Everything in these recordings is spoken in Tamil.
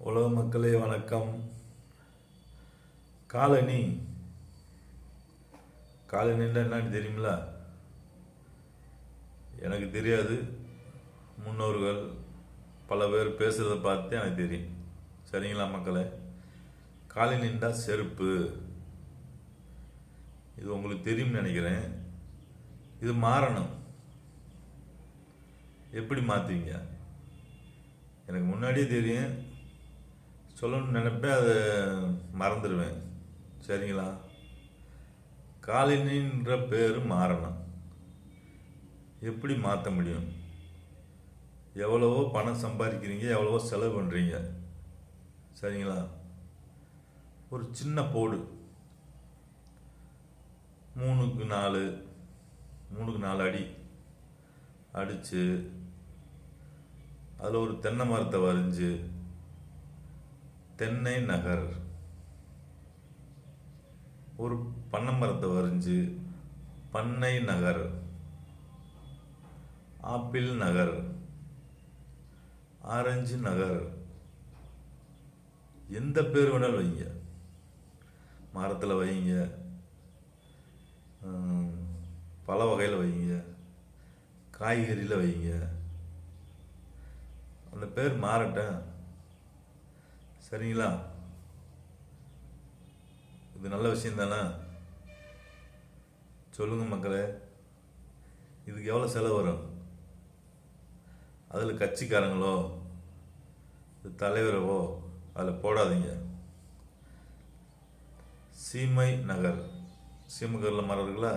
உலக மக்களே வணக்கம். காலனி காலனின்னா என்னன்னு தெரியுங்களா? எனக்கு தெரியாது. முன்னோர்கள் பல பேர் பேசுகிறத பார்த்து எனக்கு தெரியும். சரிங்களா மக்களே? காலனின்னா செருப்பு. இது உங்களுக்கு தெரியும்னு நினைக்கிறேன். இது மாறணும். எப்படி மாற்றுவீங்க? எனக்கு முன்னாடியே தெரியும். சொல்லணும்னு நினைப்பேன், அதை மறந்துடுவேன். சரிங்களா? காலனின்ற பேர் மாறணும். எப்படி மாற்ற முடியும்? எவ்வளவோ பணம் சம்பாதிக்கிறீங்க, எவ்வளவோ செலவு பண்ணுறீங்க. சரிங்களா? ஒரு சின்ன போடு 3x4 அடி அடித்து அதில் ஒரு தென்னை மரத்தை வரைஞ்சி தென்னை நகர், ஒரு பனை மரத்தை வரைஞ்சி பண்ணை நகர், ஆப்பிள் நகர், ஆரஞ்சு நகர், எந்த பேர் வேணாலும் வைங்க. மரத்தில் வைங்க, பல வகையில் வைங்க, காய்கறியில் வைங்க. அந்த பேர் மாறட்டும். சரிங்களா? இது நல்ல விஷயம் தானே? சொல்லுங்க மக்களே. இதுக்கு எவ்வளோ செலவு வரும்? அதில் கட்சிக்காரங்களோ தலைவரவோ அதில் போடாதீங்க. சீமை நகர், சீமகரில் மரம் இருக்குல்ல,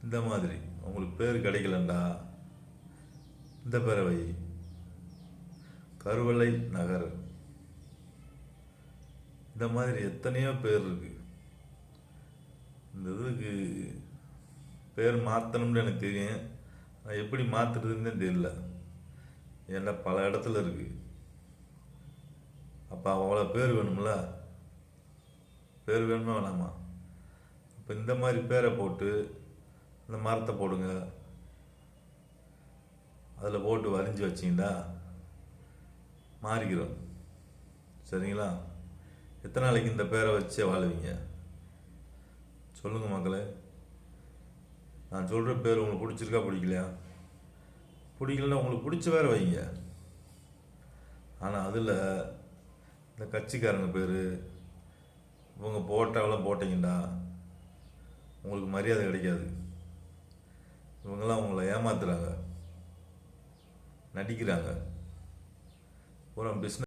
இந்த மாதிரி உங்களுக்கு பேர் கிடைக்கலண்டா இந்த பேரை வை. கருவளை நகர், இந்த மாதிரி எத்தனையோ பேர் இருக்கு. இந்த இதுக்கு பேர் மாற்றணும்னு எனக்கு தெரியும். நான் எப்படி மாற்றுறதுன்னு தெரியல. ஏன்னா பல இடத்துல இருக்கு. அப்போ அவ்வளோ பேர் வேணும்ல? பேர் வேணுமா வேணாமா? இப்போ இந்த மாதிரி பேரை போட்டு இந்த மரத்தை போடுங்க, அதில் போட்டு வரைஞ்சி வச்சிங்கன்னா மாறிக்கிறோம். சரிங்களா? எத்தனை நாளைக்கு இந்த பேரை வச்சே வாழுவீங்க? சொல்லுங்கள் மக்களே. நான் சொல்கிற பேர் உங்களுக்கு பிடிச்சிருக்கா பிடிக்கலையா? பிடிக்கலன்னா உங்களுக்கு பிடிச்ச வேற வைங்க. ஆனால் அதில் இந்த கட்சிக்காரங்க பேர் இவங்க போட்டாவெல்லாம் போட்டிங்கன்னா உங்களுக்கு மரியாதை கிடைக்காது. இவங்கெல்லாம் உங்களை ஏமாத்துறாங்க, நடிக்கிறாங்க. பூரா பிஸ்னஸ்